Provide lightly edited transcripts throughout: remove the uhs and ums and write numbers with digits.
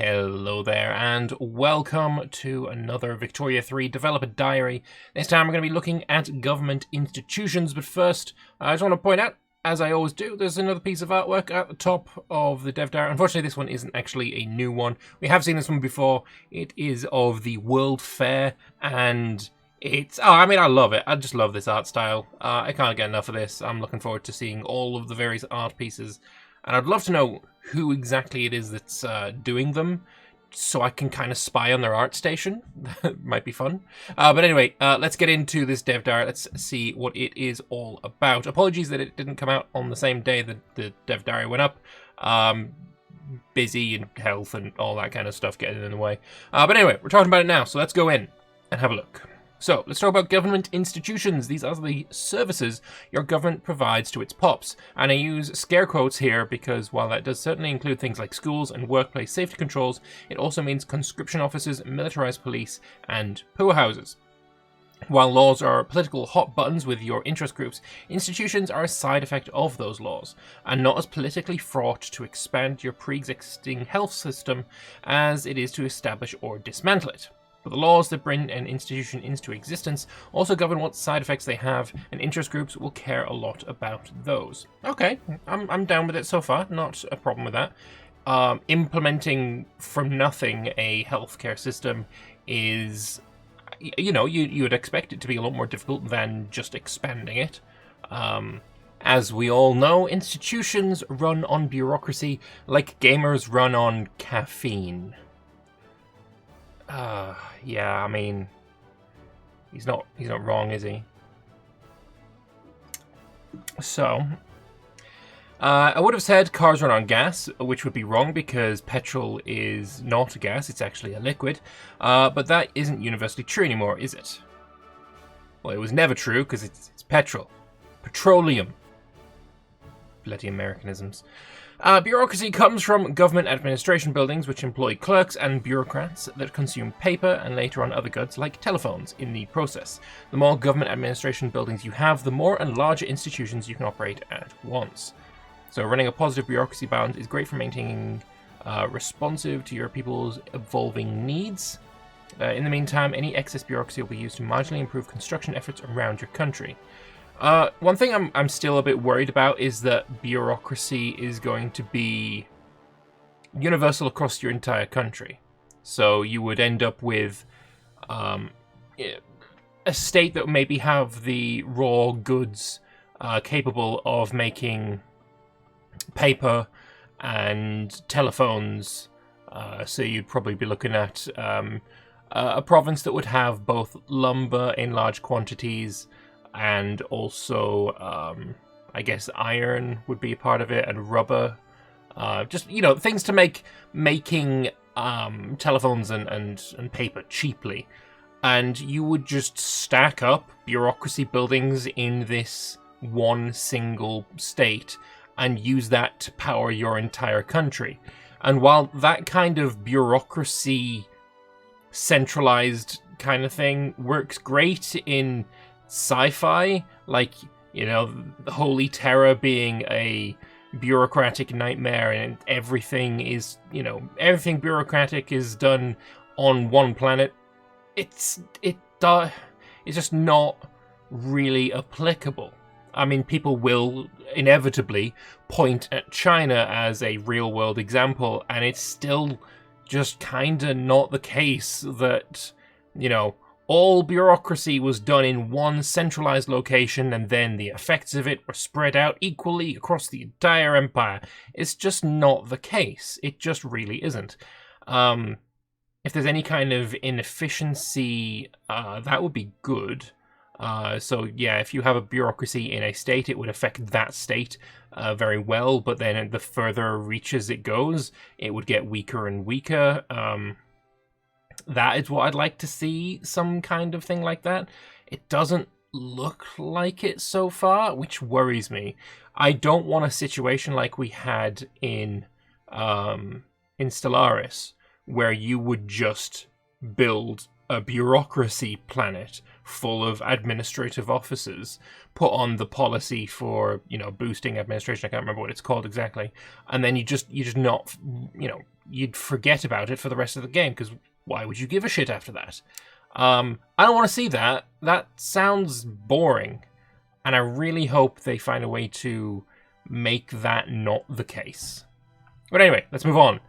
Hello there, and welcome to another Victoria 3 Developer Diary. This time we're going to be looking at government institutions, but first, I just want to point out, as I always do, there's another piece of artwork at the top of the Dev Diary. Unfortunately, this one isn't actually a new one. We have seen this one before. It is of the World Fair, and I love it. I just love this art style. I can't get enough of this. I'm looking forward to seeing all of the various art pieces. And I'd love to know who exactly it is that's doing them, so I can kind of spy on their art station. That might be fun. But anyway, let's get into this Dev Diary. Let's see what it is all about. Apologies that it didn't come out on the same day that the Dev Diary went up. Busy and health and all that kind of stuff getting in the way. But anyway, we're talking about it now, so let's go in and have a look. So, let's talk about government institutions. These are the services your government provides to its pops. And I use scare quotes here because while that does certainly include things like schools and workplace safety controls, it also means conscription officers, militarized police, and poorhouses. While laws are political hot buttons with your interest groups, institutions are a side effect of those laws, and not as politically fraught to expand your pre-existing health system as it is to establish or dismantle it. But the laws that bring an institution into existence also govern what side effects they have, and interest groups will care a lot about those. Okay, I'm down with it so far, not a problem with that. Implementing from nothing a healthcare system is, you would expect it to be a lot more difficult than just expanding it. As we all know, institutions run on bureaucracy like gamers run on caffeine. Yeah, I mean, he's not wrong, is he? So, I would have said cars run on gas, which would be wrong because petrol is not a gas, it's actually a liquid. But that isn't universally true anymore, is it? Well, it was never true because it's petrol. Petroleum. Bloody Americanisms. Bureaucracy comes from government administration buildings which employ clerks and bureaucrats that consume paper and later on other goods like telephones in the process. The more government administration buildings you have, the more and larger institutions you can operate at once. So running a positive bureaucracy balance is great for maintaining responsive to your people's evolving needs. In the meantime, any excess bureaucracy will be used to marginally improve construction efforts around your country. One thing I'm still a bit worried about is that bureaucracy is going to be universal across your entire country. So you would end up with a state that maybe have the raw goods capable of making paper and telephones. So you'd probably be looking at a province that would have both lumber in large quantities and also, I guess iron would be a part of it, and rubber. Just, things to making telephones and paper cheaply. And you would just stack up bureaucracy buildings in this one single state and use that to power your entire country. And while that kind of bureaucracy centralized kind of thing works great in sci-fi, like, the Holy Terror being a bureaucratic nightmare and everything bureaucratic is done on one planet, it's just not really applicable. I mean, people will inevitably point at China as a real-world example, and it's still just kinda not the case that, all bureaucracy was done in one centralized location and then the effects of it were spread out equally across the entire empire. It's just not the case. It just really isn't. If there's any kind of inefficiency, that would be good. So yeah, if you have a bureaucracy in a state, it would affect that state very well, but then the further reaches it goes, it would get weaker and weaker. That is what I'd like to see, some kind of thing like that. It doesn't look like it so far, which worries me. I don't want a situation like we had in Stellaris, where you would just build a bureaucracy planet full of administrative officers, put on the policy for, boosting administration. I can't remember what it's called exactly. And then you just not, you'd forget about it for the rest of the game, because why would you give a shit after that? I don't want to see that. That sounds boring. And I really hope they find a way to make that not the case. But anyway, let's move on.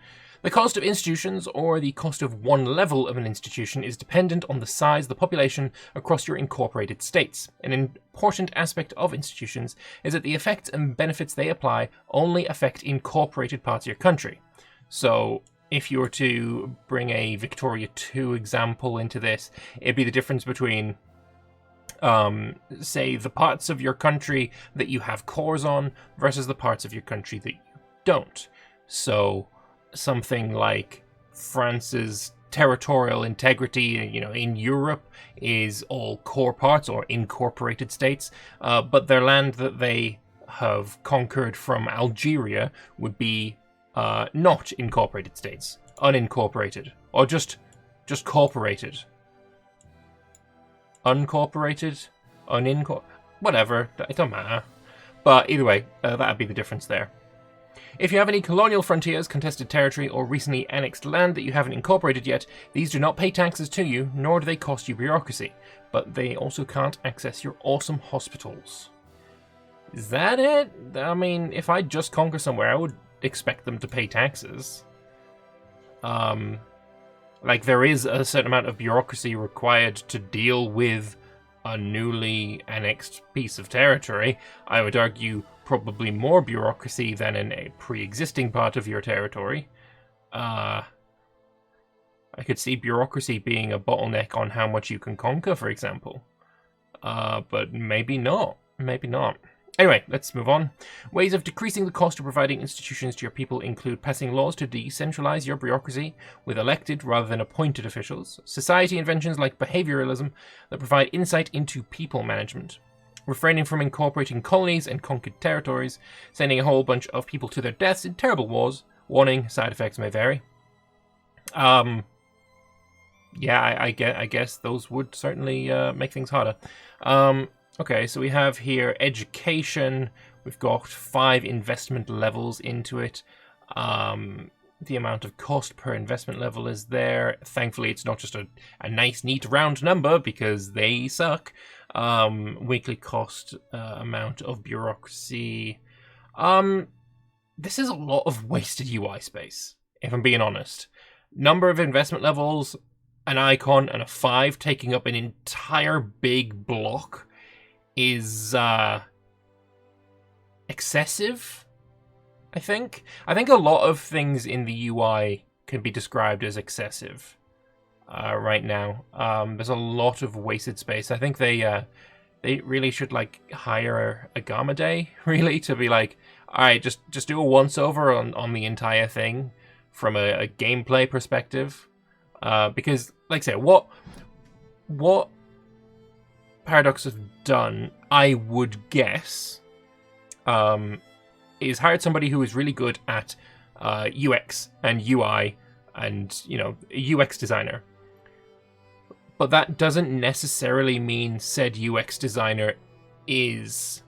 The cost of institutions, or the cost of one level of an institution, is dependent on the size of the population across your incorporated states. An important aspect of institutions is that the effects and benefits they apply only affect incorporated parts of your country. So, if you were to bring a Victoria 2 example into this, it'd be the difference between, say, the parts of your country that you have cores on versus the parts of your country that you don't. So, something like France's territorial integrity, in Europe is all core parts or incorporated states, but their land that they have conquered from Algeria would be not incorporated states, unincorporated, or just corporated. Uncorporated, whatever, it don't matter. But either way, that'd be the difference there. If you have any colonial frontiers, contested territory, or recently annexed land that you haven't incorporated yet, these do not pay taxes to you, nor do they cost you bureaucracy, but they also can't access your awesome hospitals. Is that it? I mean, if I just conquer somewhere, I would expect them to pay taxes. Like, there is a certain amount of bureaucracy required to deal with a newly annexed piece of territory. I would argue probably more bureaucracy than in a pre-existing part of your territory. I could see bureaucracy being a bottleneck on how much you can conquer, for example. But maybe not. Maybe not. Anyway, let's move on. Ways of decreasing the cost of providing institutions to your people include passing laws to decentralize your bureaucracy with elected rather than appointed officials, society inventions like behavioralism that provide insight into people management, refraining from incorporating colonies and conquered territories, sending a whole bunch of people to their deaths in terrible wars. Warning, side effects may vary. Yeah, I guess those would certainly make things harder. Okay, so we have here education. We've got 5 investment levels into it. The amount of cost per investment level is there. Thankfully, it's not just a nice, neat, round number, because they suck. Weekly cost, amount of bureaucracy. This is a lot of wasted UI space, if I'm being honest. Number of investment levels, an icon, and a 5 taking up an entire big block is excessive, I think. I think a lot of things in the UI can be described as excessive right now. There's a lot of wasted space. I think they really should hire a Gamma Day, really, to be like, all right, just do a once over on the entire thing from a gameplay perspective, because like I say, what Paradox have done, I would guess, is hired somebody who is really good at UX and UI and, a UX designer. But that doesn't necessarily mean said UX designer is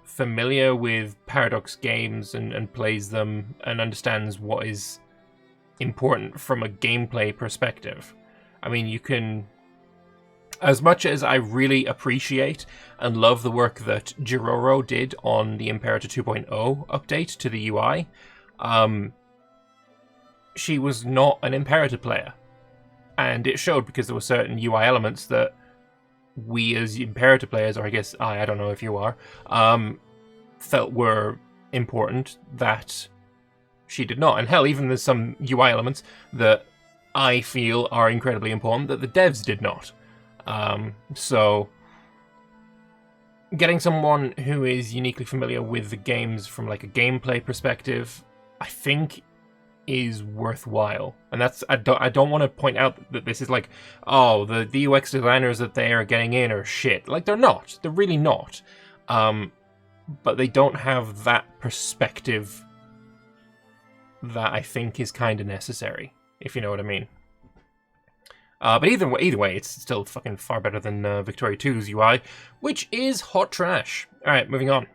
familiar with Paradox games and plays them and understands what is important from a gameplay perspective. I mean, you can... As much as I really appreciate and love the work that Jiroro did on the Imperator 2.0 update to the UI, she was not an Imperator player. And it showed, because there were certain UI elements that we as Imperator players, or I guess I don't know if you are, felt were important that she did not. And hell, even there's some UI elements that I feel are incredibly important that the devs did not. So getting someone who is uniquely familiar with the games from a gameplay perspective, I think is worthwhile. And that's, I don't want to point out that this is the UX designers that they are getting in are shit. They're not. They're really not. But they don't have that perspective that I think is kind of necessary, if you know what I mean. But either way, it's still fucking far better than Victoria 2's UI, which is hot trash. Alright, moving on.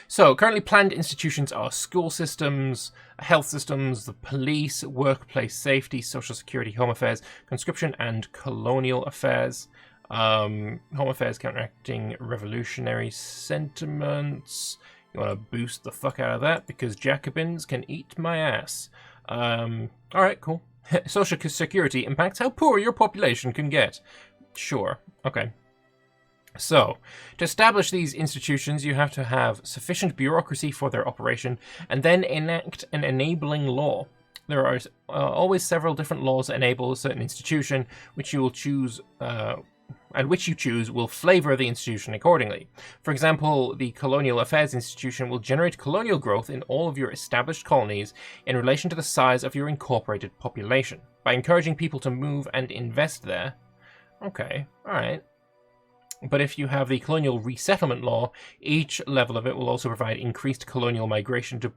So, currently planned institutions are school systems, health systems, the police, workplace safety, social security, home affairs, conscription, and colonial affairs. Home affairs counteracting revolutionary sentiments. You want to boost the fuck out of that because Jacobins can eat my ass. Alright, cool. Social security impacts how poor your population can get. Sure, okay. So, to establish these institutions, you have to have sufficient bureaucracy for their operation, and then enact an enabling law. There are always several different laws that enable a certain institution, which you will choose, and which you choose will flavor the institution accordingly. For example, the Colonial Affairs Institution will generate colonial growth in all of your established colonies in relation to the size of your incorporated population, by encouraging people to move and invest there. Okay, alright. But if you have the colonial resettlement law, each level of it will also provide increased colonial migration to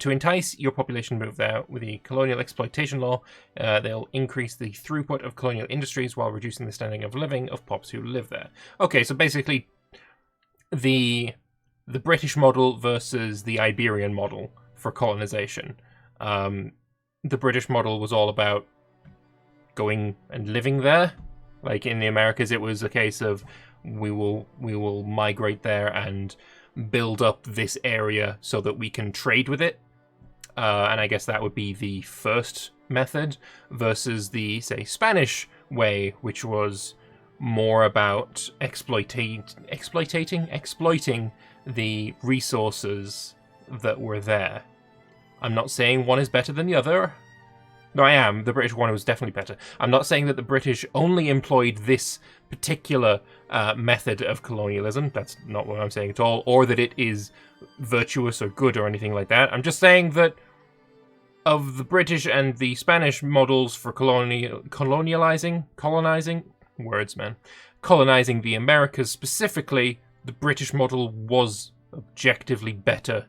entice your population to move there. With the colonial exploitation law, they'll increase the throughput of colonial industries while reducing the standard of living of pops who live there. Okay, so basically the British model versus the Iberian model for colonization. The British model was all about going and living there. Like in the Americas, it was a case of we will migrate there and build up this area so that we can trade with it. And I guess that would be the first method versus the, say, Spanish way, which was more about exploiting the resources that were there. I'm not saying one is better than the other. No, I am. The British one was definitely better. I'm not saying that the British only employed this particular method of colonialism. That's not what I'm saying at all. Or that it is virtuous or good or anything like that. I'm just saying that of the British and the Spanish models for colonizing the Americas specifically, the British model was objectively better.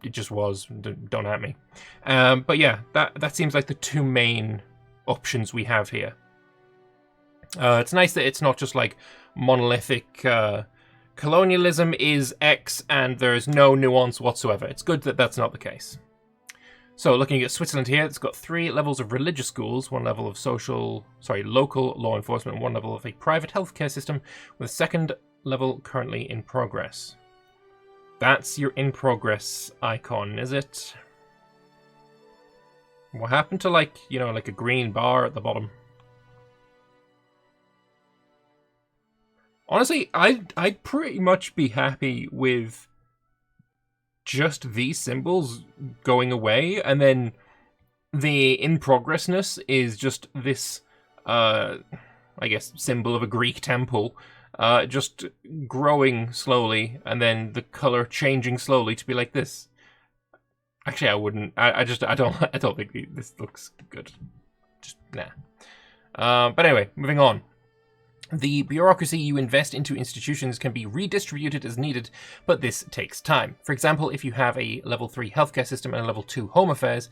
It just was. Don't at me. But yeah, that seems like the two main options we have here. It's nice that it's not just like monolithic colonialism is X and there's no nuance whatsoever. It's good that that's not the case. So looking at Switzerland here, it's got 3 levels of religious schools, 1 level of local law enforcement, and 1 level of a private healthcare system, with a 2nd level currently in progress. That's your in-progress icon, is it? What happened to, like a green bar at the bottom? Honestly, I'd pretty much be happy with just these symbols going away, and then the in-progressness is just this, I guess, symbol of a Greek temple. Just growing slowly, and then the color changing slowly to be like this. Actually, I wouldn't. I don't think this looks good. Just nah. But anyway, moving on. The bureaucracy you invest into institutions can be redistributed as needed, but this takes time. For example, if you have a level 3 healthcare system and a level 2 home affairs,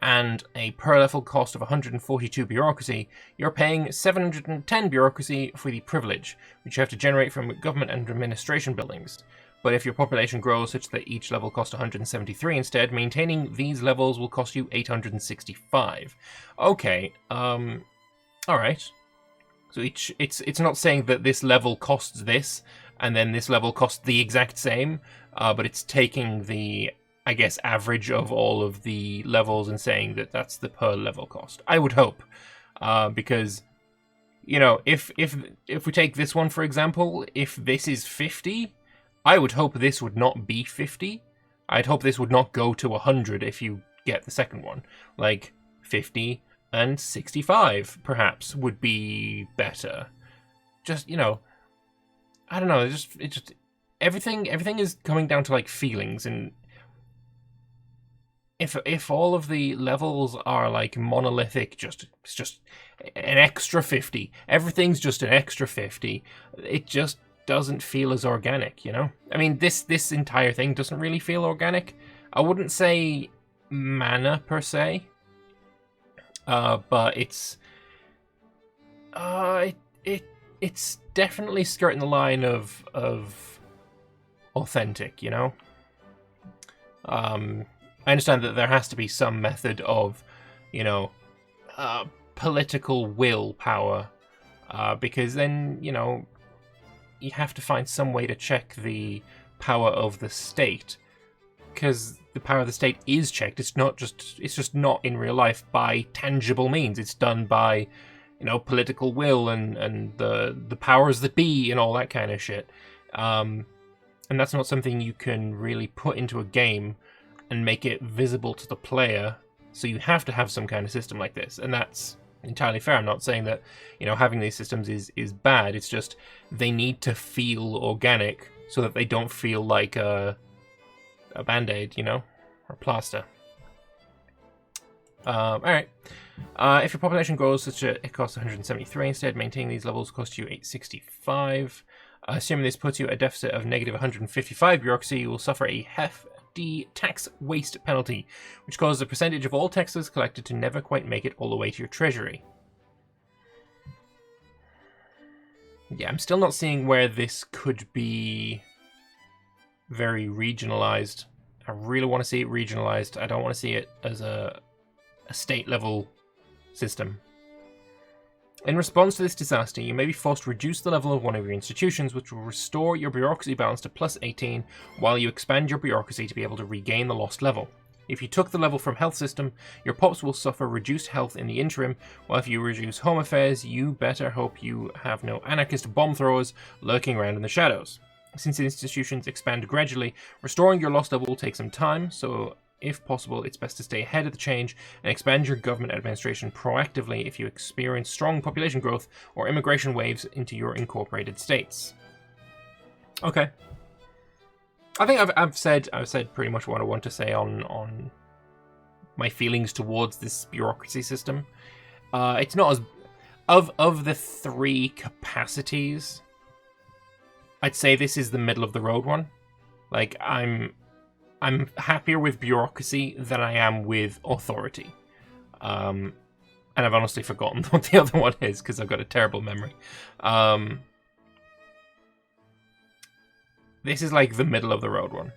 and a per level cost of 142 bureaucracy, you're paying 710 bureaucracy for the privilege, which you have to generate from government and administration buildings. But if your population grows such that each level costs 173 instead, maintaining these levels will cost you 865. Okay, alright. So it's not saying that this level costs this, and then this level costs the exact same, but it's taking the, I guess, average of all of the levels and saying that that's the per level cost. I would hope, because, if we take this one, for example, if this is 50, I would hope this would not be 50. I'd hope this would not go to 100 if you get the second one. Like, 50 and 65, perhaps, would be better. Just, I don't know, it just everything is coming down to, like, feelings, and if all of the levels are like monolithic, it's just an extra 50. Everything's just an extra 50. It just doesn't feel as organic, I mean, this entire thing doesn't really feel organic. I wouldn't say mana per se, but it's it's definitely skirting the line of authentic, you know? I understand that there has to be some method of, you know, political willpower, because then, you know, you have to find some way to check the power of the state, because the power of the state is checked. It's just not in real life by tangible means. It's done by, you know, political will and the powers that be and all that kind of shit. And that's not something you can really put into a game and make it visible to the player. So you have to have some kind of system like this, and that's entirely fair. I'm not saying that, you know, having these systems is bad. It's just they need to feel organic so that they don't feel like a band-aid, you know, or plaster. Alright. If your population grows such that it costs 173 instead, maintaining these levels costs you 865. Assuming this puts you at a deficit of negative 155 bureaucracy, you will suffer a hefty tax waste penalty, which causes a percentage of all taxes collected to never quite make it all the way to your treasury. Yeah, I'm still not seeing where this could be very regionalized. I really want to see it regionalized. I don't want to see it as a state level system. In response to this disaster, you may be forced to reduce the level of one of your institutions, which will restore your bureaucracy balance to plus 18, while you expand your bureaucracy to be able to regain the lost level. If you took the level from health system, your pops will suffer reduced health in the interim, while if you reduce home affairs, you better hope you have no anarchist bomb throwers lurking around in the shadows. Since institutions expand gradually, restoring your lost level will take some time, so if possible, it's best to stay ahead of the change and expand your government administration proactively if you experience strong population growth or immigration waves into your incorporated states. Okay. I think I've said pretty much what I want to say on my feelings towards this bureaucracy system. It's not as of the three capacities, I'd say this is the middle of the road one. Like, I'm happier with bureaucracy than I am with authority. And I've honestly forgotten what the other one is because I've got a terrible memory. This is like the middle of the road one.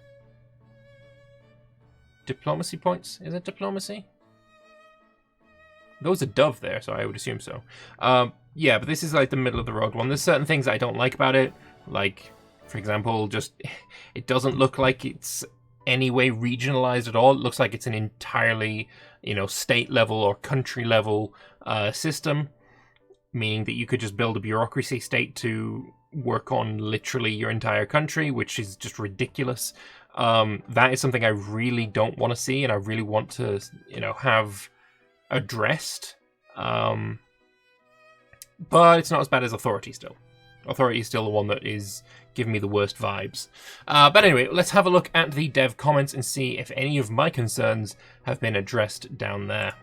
Diplomacy points? Is it diplomacy? There was a dove there, so I would assume so. Yeah, but this is like the middle of the road one. There's certain things I don't like about it. Like, for example, just it doesn't look like it's any way regionalized at all. It looks like it's an entirely, you know, state level or country level system, meaning that you could just build a bureaucracy state to work on literally your entire country, which is just ridiculous. That is something I really don't want to see, and I really want to, you know, have addressed. But it's not as bad as authority still. Authority is still the one that is giving me the worst vibes. But anyway, let's have a look at the dev comments and see if any of my concerns have been addressed down there.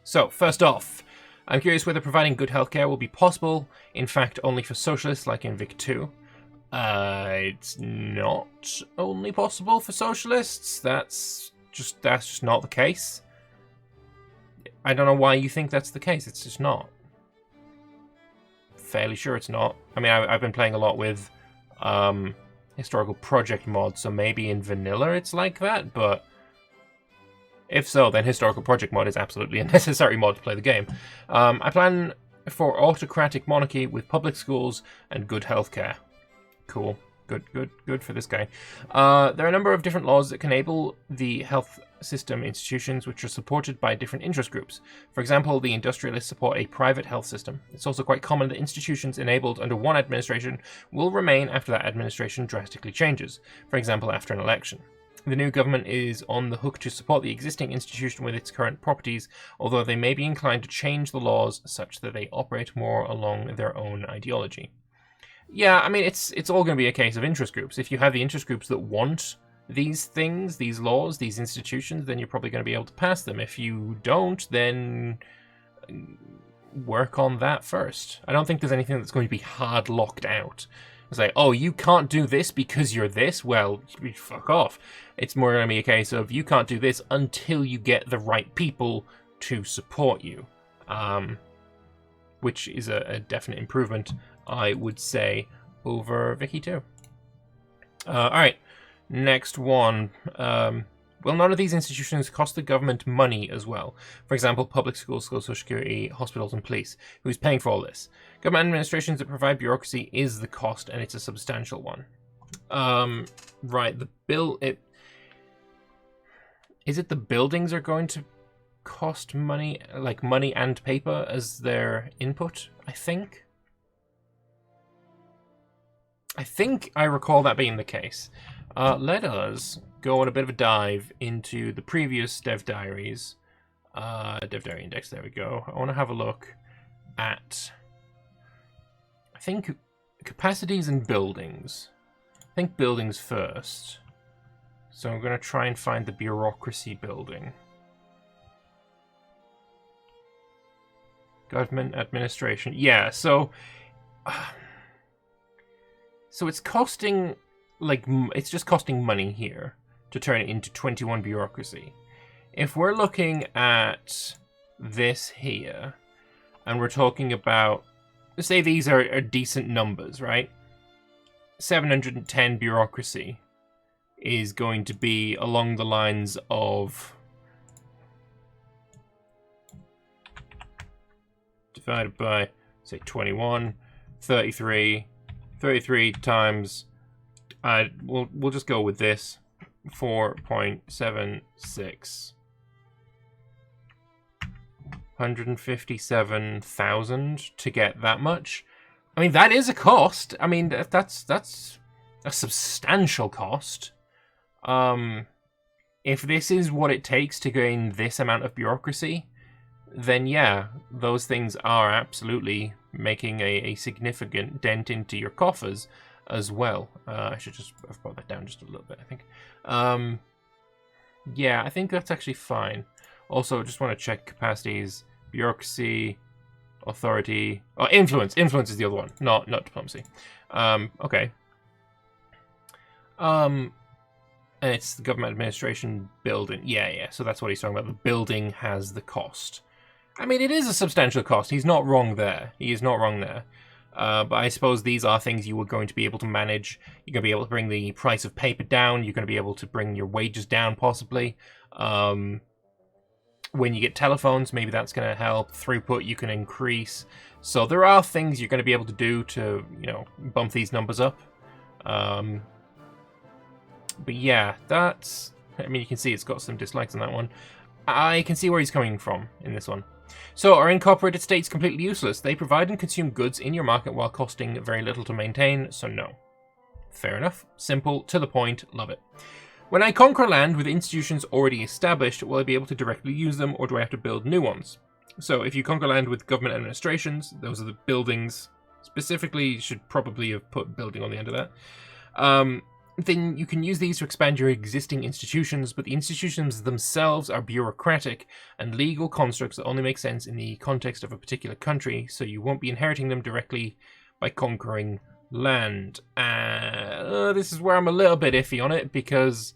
So, first off, I'm curious whether providing good healthcare will be possible, in fact, only for socialists like in Vic 2. It's not only possible for socialists. That's just not the case. I don't know why you think that's the case. It's just not. Fairly sure it's not. I mean, I've been playing a lot with historical project mods, so maybe in vanilla it's like that, but if so, then historical project mod is absolutely a necessary mod to play the game. I plan for autocratic monarchy with public schools and good healthcare. Cool. Good for this guy. There are a number of different laws that can enable the health system institutions which are supported by different interest groups. For example, the industrialists support a private health system. It's also quite common that institutions enabled under one administration will remain after that administration drastically changes, for example after an election. The new government is on the hook to support the existing institution with its current properties, although they may be inclined to change the laws such that they operate more along their own ideology. Yeah, I mean, it's all going to be a case of interest groups. If you have the interest groups that want these things, these laws, these institutions, then you're probably going to be able to pass them. If you don't, then work on that first. I don't think there's anything that's going to be hard locked out. It's like, oh, you can't do this because you're this? Well, fuck off. It's more going to be a case of you can't do this until you get the right people to support you. Which is a definite improvement, I would say, over Vicky 2. Alright, Next one. Will none of these institutions cost the government money as well? For example, public schools, Social Security, hospitals, and police. Who's paying for all this? Government administrations that provide bureaucracy is the cost, and it's a substantial one. Right. The bill. Is it the buildings are going to cost money, like money and paper as their input? I think I recall that being the case. Let us go on a bit of a dive into the previous dev diaries. Dev diary index, there we go. I want to have a look at, I think, capacities and buildings. I think buildings first. So I'm going to try and find the bureaucracy building. Government administration. Yeah, so it's costing, like, it's just costing money here to turn it into 21 bureaucracy. If we're looking at this here, and we're talking about, say these are decent numbers, right? 710 bureaucracy is going to be along the lines of divided by, say, 21, 33 times, we'll just go with this, 4.76. 157,000 to get that much. I mean, that is a cost. I mean, that's a substantial cost. If this is what it takes to gain this amount of bureaucracy, then yeah, those things are absolutely making a significant dent into your coffers as well. I should just have brought that down just a little bit, I think. Yeah, I think that's actually fine. Also, just want to check capacities, bureaucracy, authority. Oh, influence. Influence is the other one, not diplomacy. Okay. And it's the government administration building. Yeah. So that's what he's talking about. The building has the cost. I mean, it is a substantial cost. He's not wrong there. He is not wrong there. But I suppose these are things you are going to be able to manage. You're going to be able to bring the price of paper down. You're going to be able to bring your wages down, possibly. When you get telephones, maybe that's going to help. Throughput you can increase. So there are things you're going to be able to do to, bump these numbers up. But yeah, that's... I mean, you can see it's got some dislikes on that one. I can see where he's coming from in this one. So, are incorporated states completely useless? They provide and consume goods in your market while costing very little to maintain, so no. Fair enough. Simple, to the point, love it. When I conquer land with institutions already established, will I be able to directly use them, or do I have to build new ones? So, if you conquer land with government administrations, those are the buildings. Specifically, should probably have put building on the end of that. Then you can use these to expand your existing institutions, but the institutions themselves are bureaucratic and legal constructs that only make sense in the context of a particular country, so you won't be inheriting them directly by conquering land. This is where I'm a little bit iffy on it, because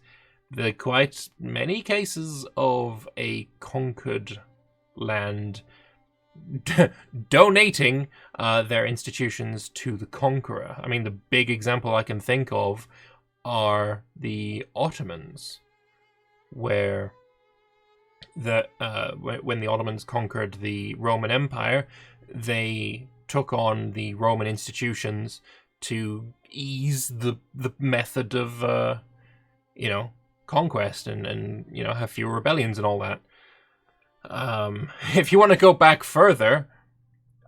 there are quite many cases of a conquered land donating their institutions to the conqueror. I mean, the big example I can think of are the Ottomans, where when the Ottomans conquered the Roman Empire, they took on the Roman institutions to ease the method of conquest and have fewer rebellions and all that. If you want to go back further,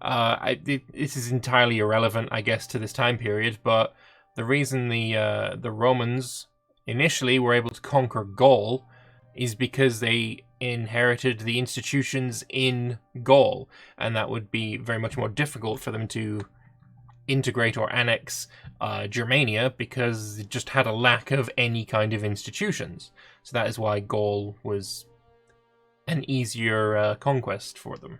this is entirely irrelevant, I guess, to this time period, but the reason the Romans initially were able to conquer Gaul is because they inherited the institutions in Gaul, and that would be very much more difficult for them to integrate or annex Germania, because it just had a lack of any kind of institutions. So that is why Gaul was an easier conquest for them.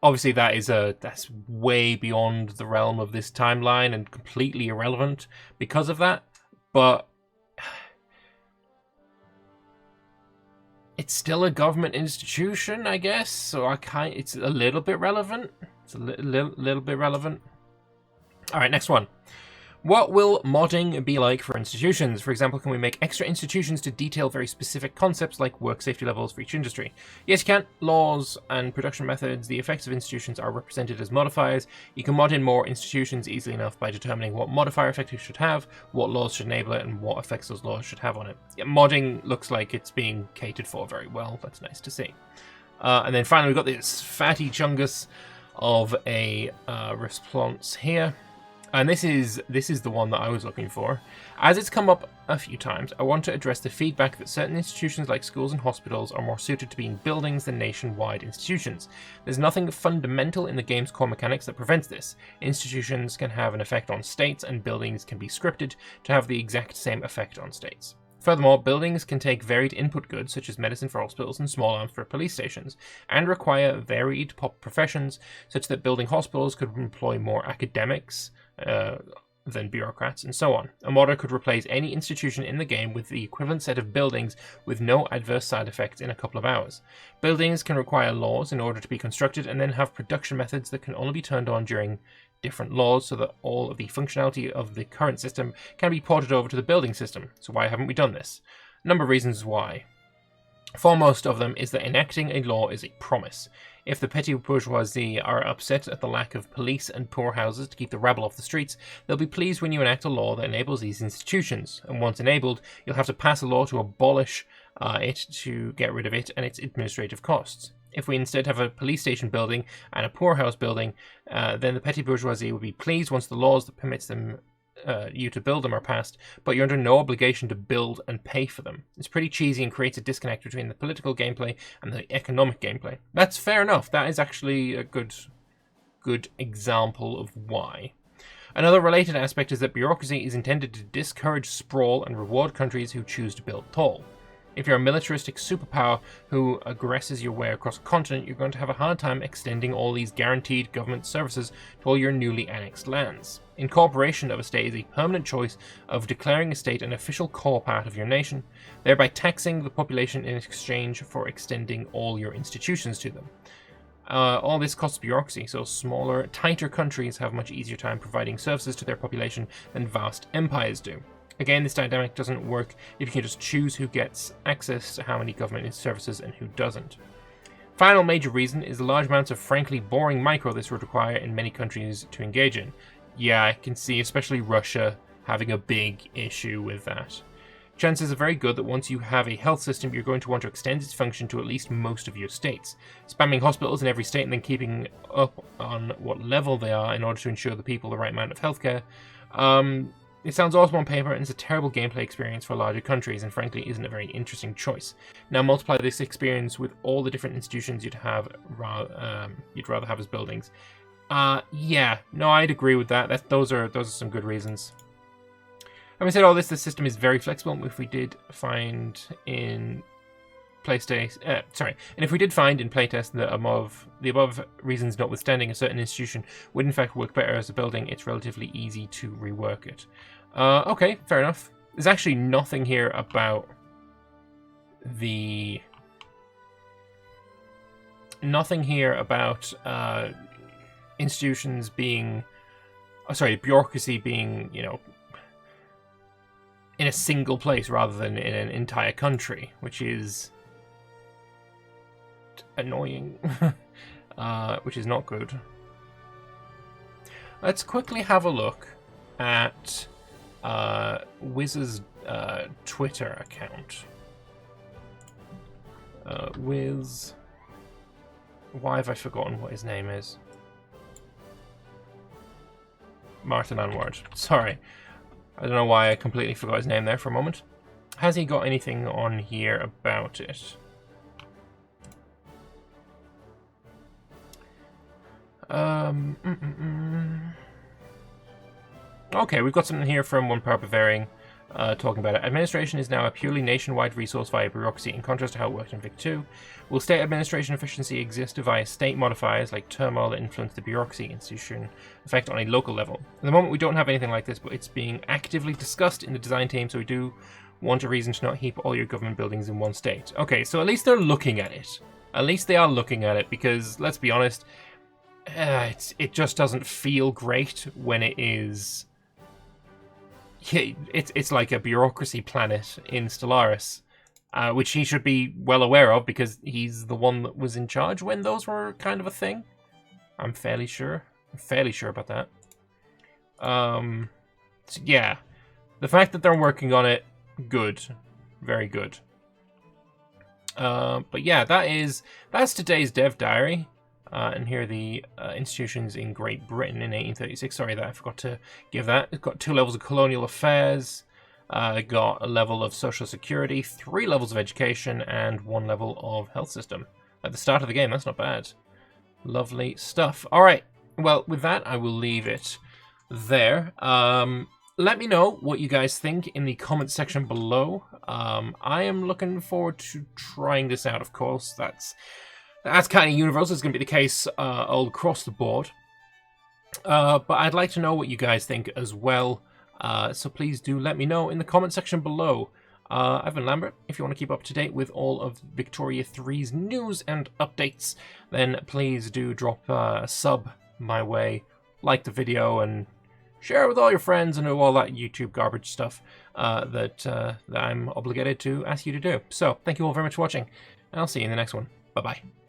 Obviously, that's way beyond the realm of this timeline and completely irrelevant because of that. But it's still a government institution, I guess. So it's a little bit relevant. It's a little bit relevant. All right, next one. What will modding be like for institutions? For example, can we make extra institutions to detail very specific concepts like work safety levels for each industry? Yes, you can. Laws and production methods, the effects of institutions are represented as modifiers. You can mod in more institutions easily enough by determining what modifier effect it should have, what laws should enable it, and what effects those laws should have on it. Yeah, modding looks like it's being catered for very well. That's nice to see. And then finally, we've got this fatty chungus of a response here. And this is the one that I was looking for. As it's come up a few times, I want to address the feedback that certain institutions like schools and hospitals are more suited to being buildings than nationwide institutions. There's nothing fundamental in the game's core mechanics that prevents this. Institutions can have an effect on states, and buildings can be scripted to have the exact same effect on states. Furthermore, buildings can take varied input goods, such as medicine for hospitals and small arms for police stations, and require varied professions, such that building hospitals could employ more academics than bureaucrats, and so on. A modder could replace any institution in the game with the equivalent set of buildings with no adverse side effects in a couple of hours. Buildings can require laws in order to be constructed, and then have production methods that can only be turned on during different laws, so that all of the functionality of the current system can be ported over to the building system. So why haven't we done this? A number of reasons why. Foremost of them is that enacting a law is a promise. If the petty bourgeoisie are upset at the lack of police and poorhouses to keep the rabble off the streets, they'll be pleased when you enact a law that enables these institutions. And once enabled, you'll have to pass a law to abolish it, to get rid of it and its administrative costs. If we instead have a police station building and a poorhouse building, then the petty bourgeoisie will be pleased once the laws that permits them you to build them are passed, but you're under no obligation to build and pay for them. It's pretty cheesy and creates a disconnect between the political gameplay and the economic gameplay. That's fair enough. That is actually a good example of why. Another related aspect is that bureaucracy is intended to discourage sprawl and reward countries who choose to build tall. If you're a militaristic superpower who aggresses your way across a continent, you're going to have a hard time extending all these guaranteed government services to all your newly annexed lands. Incorporation of a state is a permanent choice of declaring a state an official core part of your nation, thereby taxing the population in exchange for extending all your institutions to them. All this costs bureaucracy, so smaller, tighter countries have a much easier time providing services to their population than vast empires do. Again, this dynamic doesn't work if you can just choose who gets access to how many government services and who doesn't. Final major reason is the large amounts of frankly boring micro this would require in many countries to engage in. Yeah, I can see especially Russia having a big issue with that. Chances are very good that once you have a health system, you're going to want to extend its function to at least most of your states. Spamming hospitals in every state and then keeping up on what level they are in order to ensure the people the right amount of healthcare. It sounds awesome on paper, and it's a terrible gameplay experience for larger countries, and frankly isn't a very interesting choice. Now multiply this experience with all the different institutions you'd rather have as buildings. Yeah, no, I'd agree with that. Those are some good reasons. Having said all this, the system is very flexible. If we did find in playtest that the above reasons notwithstanding, a certain institution would in fact work better as a building, it's relatively easy to rework it. Okay, fair enough. There's actually nothing here about institutions being, bureaucracy being, in a single place rather than in an entire country, which is annoying, which is not good. Let's quickly have a look at Wiz's Twitter account. Wiz, why have I forgotten what his name is? Martin Anward. Sorry, I don't know why I completely forgot his name there for a moment. Has he got anything on here about it? Okay, we've got something here from One Power Bavarian talking about it. Administration is now a purely nationwide resource via bureaucracy, in contrast to how it worked in Vic 2. Will state administration efficiency exist via state modifiers like turmoil that influence the bureaucracy institution effect on a local level? At the moment, we don't have anything like this, but it's being actively discussed in the design team, so we do want a reason to not heap all your government buildings in one state. Okay, so at least they're looking at it. At least they are looking at it, because, let's be honest, it just doesn't feel great when it is yeah, it's like a bureaucracy planet in Stellaris, which he should be well aware of because he's the one that was in charge when those were kind of a thing. I'm fairly sure. About that. So yeah, the fact that they're working on it, good, very good. But yeah, that's today's dev diary. And here are the institutions in Great Britain in 1836. Sorry that I forgot to give that. It's got 2 levels of colonial affairs, got a level of social security, 3 levels of education, and 1 level of health system. At the start of the game, that's not bad. Lovely stuff. All right, well, with that, I will leave it there. Let me know what you guys think in the comment section below. I am looking forward to trying this out, of course. That's kind of universal. It's going to be the case all across the board. But I'd like to know what you guys think as well. So please do let me know in the comment section below. I've been Lambert. If you want to keep up to date with all of Victoria 3's news and updates, then please do drop a sub my way, like the video, and share it with all your friends and all that YouTube garbage stuff that I'm obligated to ask you to do. So, thank you all very much for watching, and I'll see you in the next one. Bye-bye.